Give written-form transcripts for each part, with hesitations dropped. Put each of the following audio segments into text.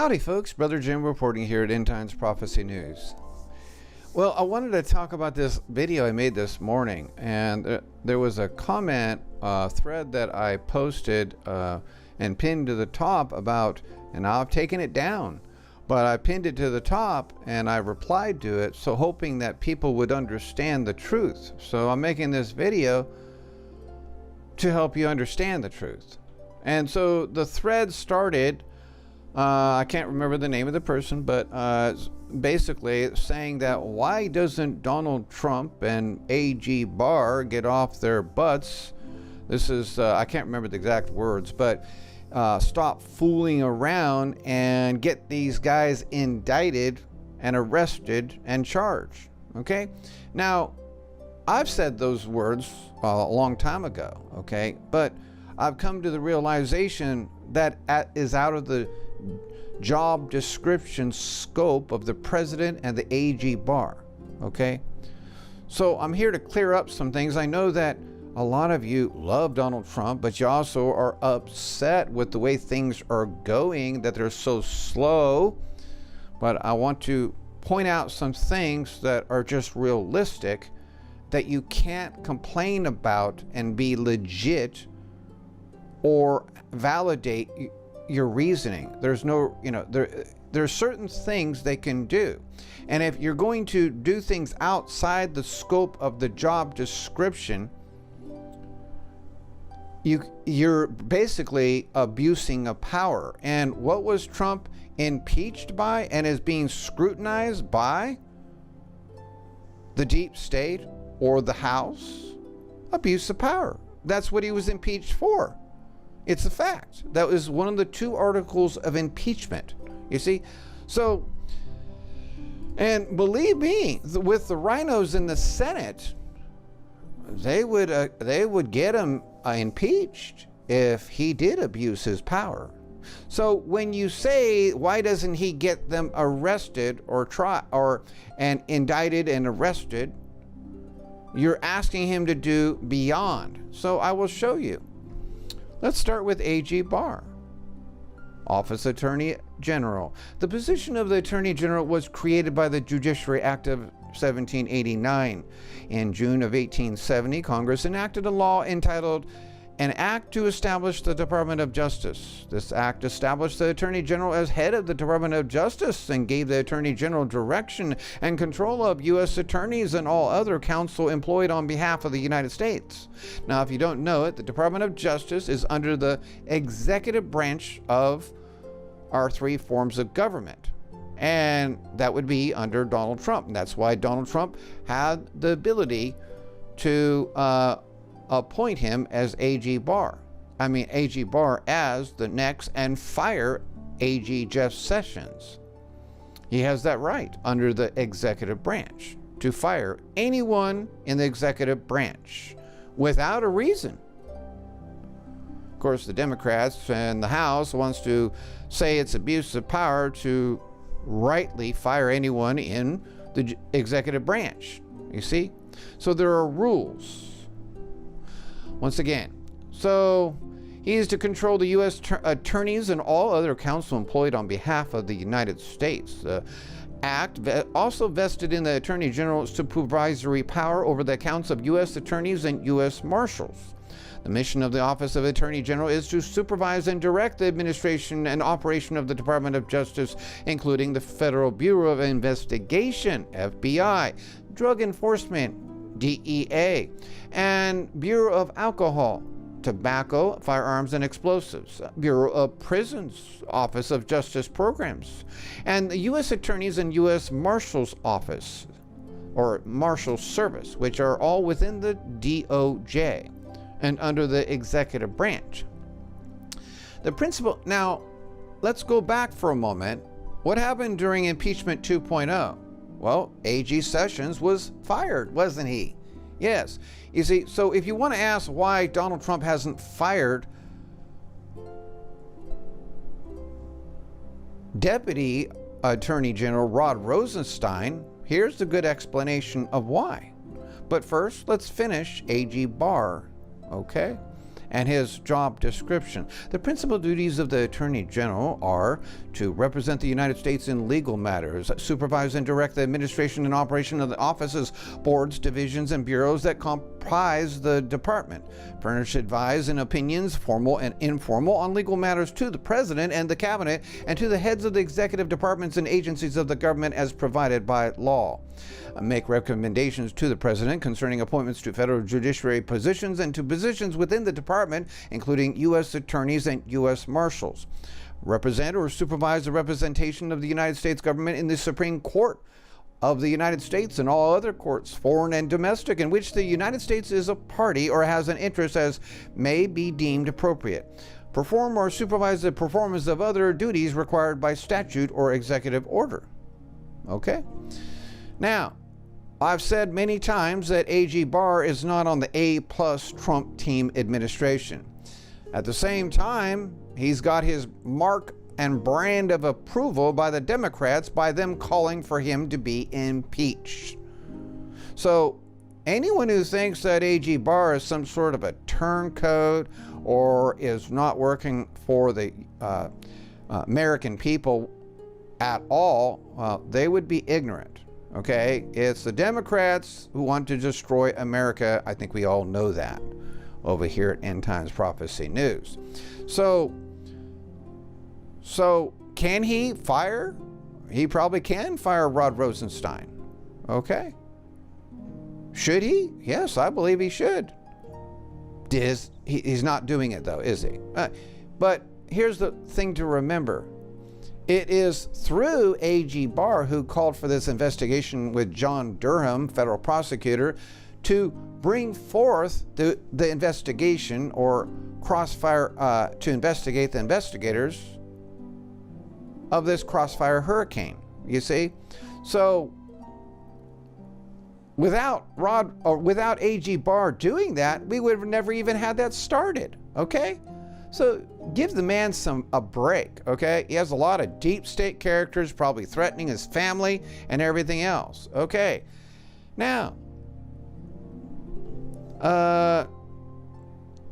Howdy folks, Brother Jim reporting here at End Times Prophecy News. Well, I wanted to talk about this video I made this morning, and there was a comment thread that I posted and pinned to the top about, and I've taken it down, but I pinned it to the top and I replied to it, so hoping that people would understand the truth. So I'm making this video to help you understand the truth. And so the thread started, I can't remember the name of the person, but basically saying that why doesn't Donald Trump and AG Barr get off their butts? This is, I can't remember the exact words, but stop fooling around and get these guys indicted and arrested and charged. Okay? Now, I've said those words a long time ago, okay? But I've come to the realization that is out of the job description scope of the president and the AG Barr, okay? So I'm here to clear up some things. I know that a lot of you love Donald Trump, but you also are upset with the way things are going, that they're so slow. But I want to point out some things that are just realistic that you can't complain about and be legit or validate your reasoning. There's no, there's certain things they can do. And if you're going to do things outside the scope of the job description, you're basically abusing of power. And what was Trump impeached by and is being scrutinized by? The deep state or the House? Abuse of power. That's what he was impeached for. It's a fact. That was one of the 2 articles of impeachment. You see? So, and believe me, with the rhinos in the Senate, they would get him impeached if he did abuse his power. So when you say, why doesn't he get them arrested or and indicted and arrested, you're asking him to do beyond. So I will show you. Let's start with AG Barr, Office Attorney General. The position of the Attorney General was created by the Judiciary Act of 1789. In June of 1870, Congress enacted a law entitled An Act to Establish the Department of Justice. This act established the Attorney General as head of the Department of Justice and gave the Attorney General direction and control of U.S. attorneys and all other counsel employed on behalf of the United States. Now, if you don't know it, the Department of Justice is under the executive branch of our 3 forms of government. And that would be under Donald Trump. And that's why Donald Trump had the ability to appoint him as AG Barr as the next, and fire AG Jeff Sessions. He has that right under the executive branch to fire anyone in the executive branch without a reason. Of course, the Democrats and the House wants to say it's abuse of power to rightly fire anyone in the executive branch. You see? So there are rules. Once again, so he is to control the U.S. attorneys and all other counsel employed on behalf of the United States. The Act also vested in the Attorney General supervisory power over the accounts of U.S. attorneys and U.S. marshals. The mission of the Office of Attorney General is to supervise and direct the administration and operation of the Department of Justice, including the Federal Bureau of Investigation, FBI, Drug Enforcement, DEA, and Bureau of Alcohol, Tobacco, Firearms, and Explosives, Bureau of Prisons, Office of Justice Programs, and the U.S. Attorneys and U.S. Marshals Office, or Marshal Service, which are all within the DOJ and under the executive branch. The principle, now, let's go back for a moment. What happened during impeachment 2.0? Well, AG Sessions was fired, wasn't he? Yes. You see, so if you want to ask why Donald Trump hasn't fired Deputy Attorney General Rod Rosenstein, here's the good explanation of why. But first, let's finish AG Barr, okay? and his job description. The principal duties of the Attorney General are to represent the United States in legal matters, supervise and direct the administration and operation of the offices, boards, divisions, and bureaus that comprise the department, furnish advice and opinions, formal and informal, on legal matters to the President and the Cabinet and to the heads of the executive departments and agencies of the government as provided by law. Make recommendations to the President concerning appointments to federal judiciary positions and to positions within the department, including U.S. attorneys and U.S. marshals. Represent or supervise the representation of the United States government in the Supreme Court of the United States and all other courts, foreign and domestic, in which the United States is a party or has an interest as may be deemed appropriate. Perform or supervise the performance of other duties required by statute or executive order. Okay? Now, I've said many times that A.G. Barr is not on the A-plus Trump team administration. At the same time, he's got his mark and brand of approval by the Democrats by them calling for him to be impeached. So anyone who thinks that A.G. Barr is some sort of a turncoat or is not working for the American people at all, they would be ignorant. Okay, it's the Democrats who want to destroy America. I think we all know that over here at End Times Prophecy News. So can he fire? He probably can fire Rod Rosenstein. Okay. Should he? Yes, I believe he should. He's not doing it though, is he? But here's the thing to remember. It is through A.G. Barr who called for this investigation with John Durham, federal prosecutor, to bring forth the investigation or crossfire, to investigate the investigators of this crossfire hurricane, you see? So without A.G. Barr doing that, we would have never even had that started, okay? So give the man a break, okay? He has a lot of deep state characters, probably threatening his family and everything else. Okay. Now,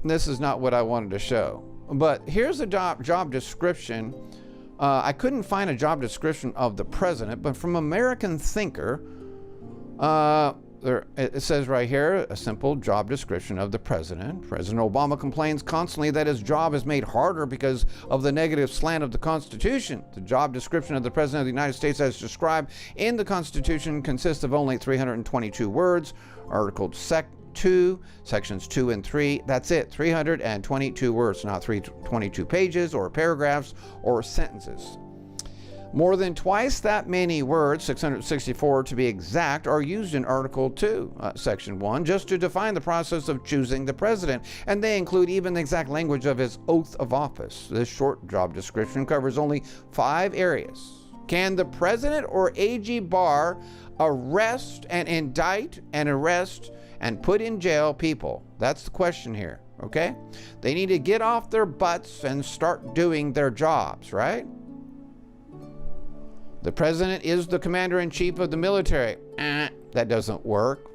this is not what I wanted to show, but here's a job description. I couldn't find a job description of the president, but from American Thinker, it says right here, a simple job description of the president. President Obama complains constantly that his job is made harder because of the negative slant of the Constitution. The job description of the President of the United States as described in the Constitution consists of only 322 words, Article 2, Sections 2 and 3. That's it, 322 words, not 322 pages or paragraphs or sentences. More than twice that many words, 664 to be exact, are used in Article 2, Section 1, just to define the process of choosing the president, and they include even the exact language of his oath of office. This short job description covers only 5 areas. Can the president or A.G. Barr arrest and indict and arrest and put in jail people? That's the question here, okay? They need to get off their butts and start doing their jobs, right? The president is the commander-in-chief of the military. That doesn't work.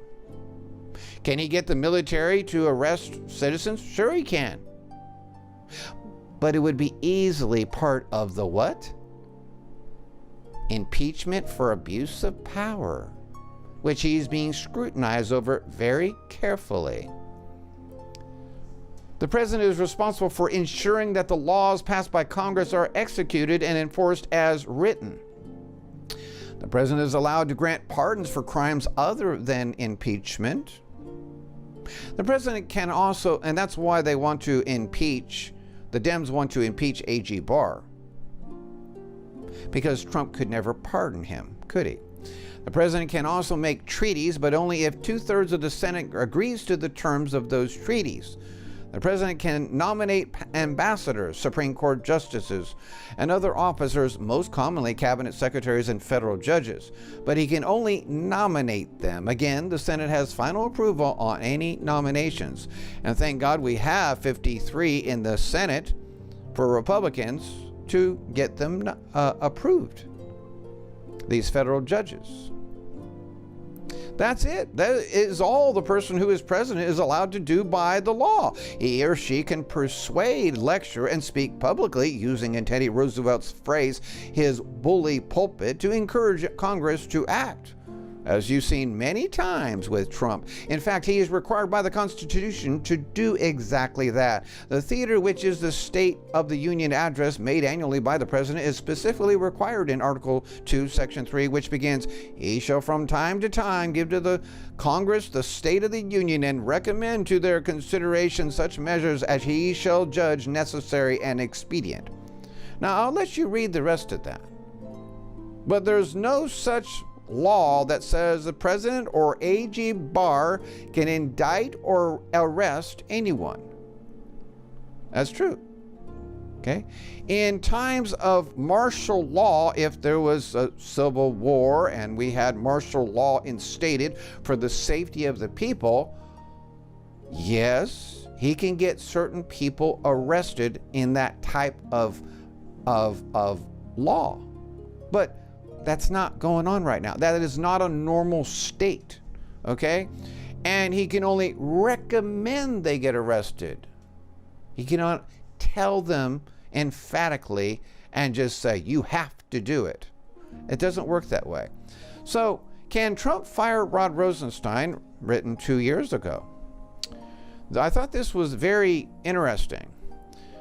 Can he get the military to arrest citizens? Sure he can. But it would be easily part of the what? Impeachment for abuse of power, which he's being scrutinized over very carefully. The president is responsible for ensuring that the laws passed by Congress are executed and enforced as written. The president is allowed to grant pardons for crimes other than impeachment. The president can also, and that's why they want to impeach, the Dems want to impeach A.G. Barr, because Trump could never pardon him, could he? The president can also make treaties, but only if 2/3 of the Senate agrees to the terms of those treaties. The president can nominate ambassadors, Supreme Court justices, and other officers, most commonly cabinet secretaries and federal judges, but he can only nominate them. Again, the Senate has final approval on any nominations. And thank God we have 53 in the Senate for Republicans to get them approved, these federal judges. That's it. That is all the person who is president is allowed to do by the law. He or she can persuade, lecture, and speak publicly, using, in Teddy Roosevelt's phrase, his bully pulpit, to encourage Congress to act, as you've seen many times with Trump. In fact, he is required by the Constitution to do exactly that. The theater, which is the State of the Union address made annually by the President, is specifically required in Article 2, Section 3, which begins, "He shall from time to time give to the Congress the State of the Union and recommend to their consideration such measures as he shall judge necessary and expedient." Now, I'll let you read the rest of that. But there's no such law that says the president or AG Barr can indict or arrest anyone. That's true. Okay? In times of martial law, if there was a civil war and we had martial law instated for the safety of the people, yes, he can get certain people arrested in that type of law. But that's not going on right now. That is not a normal state, okay? And he can only recommend they get arrested. He cannot tell them emphatically and just say, you have to do it. It doesn't work that way. So, can Trump fire Rod Rosenstein, written 2 years ago? I thought this was very interesting.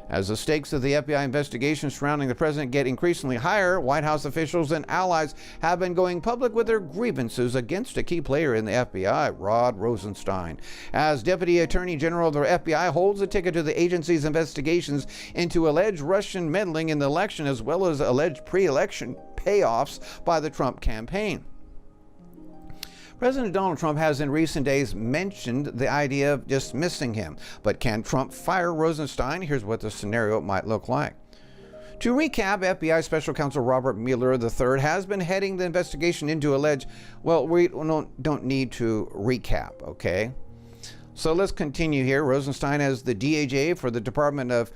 As the stakes of the FBI investigation surrounding the president get increasingly higher, White House officials and allies have been going public with their grievances against a key player in the FBI, Rod Rosenstein. As Deputy Attorney General of the FBI holds a ticket to the agency's investigations into alleged Russian meddling in the election, as well as alleged pre-election payoffs by the Trump campaign. President Donald Trump has in recent days mentioned the idea of dismissing him. But can Trump fire Rosenstein? Here's what the scenario might look like. To recap, FBI Special Counsel Robert Mueller III has been heading the investigation into alleged, well, we don't need to recap, okay? So let's continue here. Rosenstein, as the DAJ for the Department of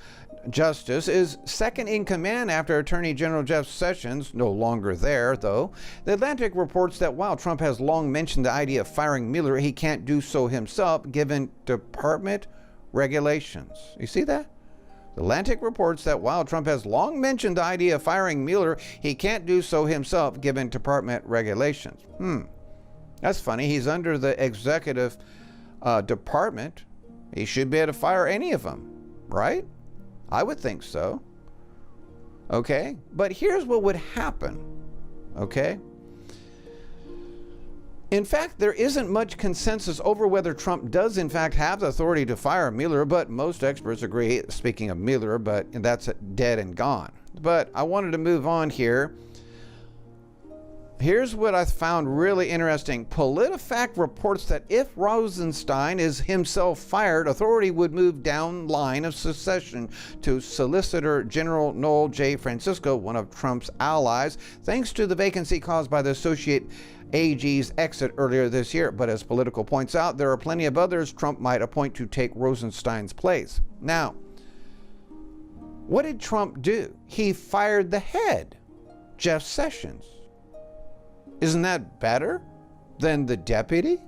Justice, is second in command after Attorney General Jeff Sessions, no longer there, though. The Atlantic reports that while Trump has long mentioned the idea of firing Mueller, he can't do so himself given department regulations. You see that? The Atlantic reports that while Trump has long mentioned the idea of firing Mueller, he can't do so himself given department regulations. That's funny. He's under the executive department. He should be able to fire any of them, right? I would think so. Okay? But here's what would happen. Okay? In fact, there isn't much consensus over whether Trump does in fact have the authority to fire Mueller, but most experts agree, speaking of Mueller, but that's dead and gone. But I wanted to move on here. Here's what I found really interesting. PolitiFact reports that if Rosenstein is himself fired, authority would move down line of succession to Solicitor General Noel J. Francisco, one of Trump's allies, thanks to the vacancy caused by the Associate AG's exit earlier this year. But as Politico points out, there are plenty of others Trump might appoint to take Rosenstein's place. Now, what did Trump do? He fired the head, Jeff Sessions. Isn't that better than the deputy?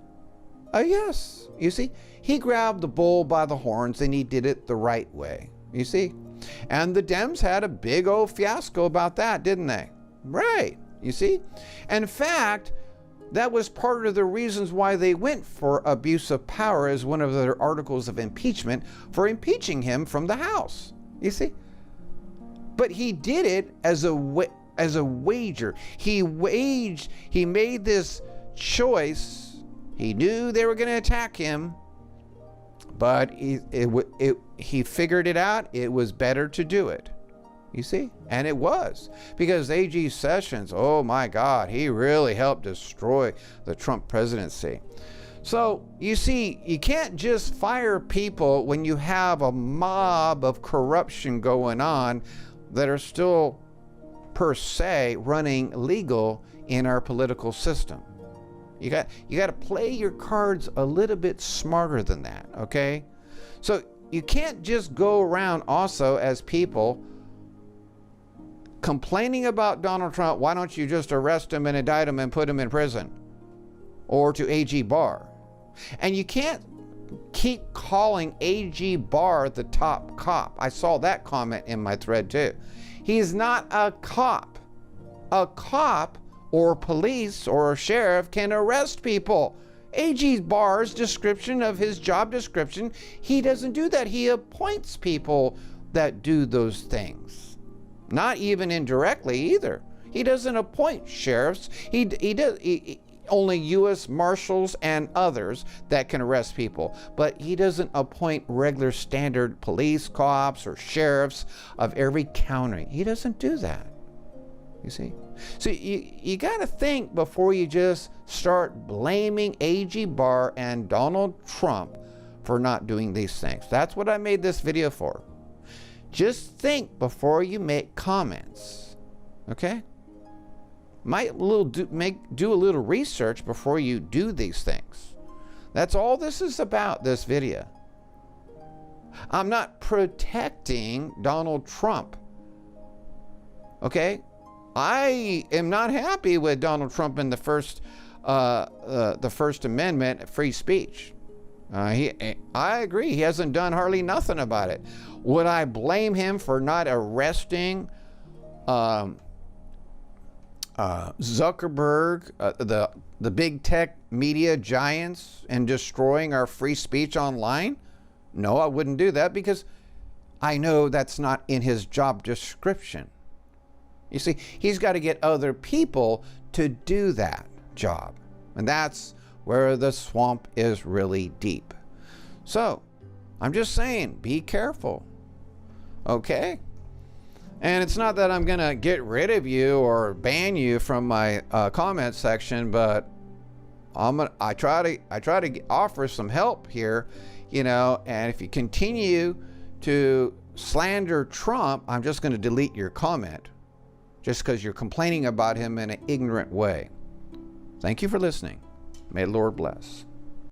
Yes. You see, he grabbed the bull by the horns and he did it the right way. You see? And the Dems had a big old fiasco about that, didn't they? Right. You see? In fact, that was part of the reasons why they went for abuse of power as one of their articles of impeachment for impeaching him from the House. You see? But he did it as a wager. He made this choice. He knew they were going to attack him, but he figured it out. It was better to do it. You see? And it was. Because A.G. Sessions, oh my God, he really helped destroy the Trump presidency. So, you see, you can't just fire people when you have a mob of corruption going on that are still per se running legal in our political system. You got to play your cards a little bit smarter than that, okay? So you can't just go around also as people complaining about Donald Trump. Why don't you just arrest him and indict him and put him in prison? or to AG Barr. And you can't keep calling AG Barr the top cop. I saw that comment in my thread too. He's not a cop. A cop or police or a sheriff can arrest people. AG Barr's description of his job description, he doesn't do that. He appoints people that do those things. Not even indirectly either. He doesn't appoint sheriffs. He only U.S. Marshals and others that can arrest people. But he doesn't appoint regular standard police, cops, or sheriffs of every county. He doesn't do that. You see? So you got to think before you just start blaming AG Barr and Donald Trump for not doing these things. That's what I made this video for. Just think before you make comments. Okay? Might do a little research before you do these things. That's all this is about, this video. I'm not protecting Donald Trump. Okay? I am not happy with Donald Trump in the First Amendment, free speech. I agree. He hasn't done hardly nothing about it. Would I blame him for not arresting Zuckerberg, the big tech media giants, and destroying our free speech online? No, I wouldn't do that, because I know that's not in his job description. You see, he's got to get other people to do that job. And that's where the swamp is really deep. So, I'm just saying, be careful. Okay? And it's not that I'm going to get rid of you or ban you from my comment section, but I try to offer some help here, you know, and if you continue to slander Trump, I'm just going to delete your comment just because you're complaining about him in an ignorant way. Thank you for listening. May the Lord bless.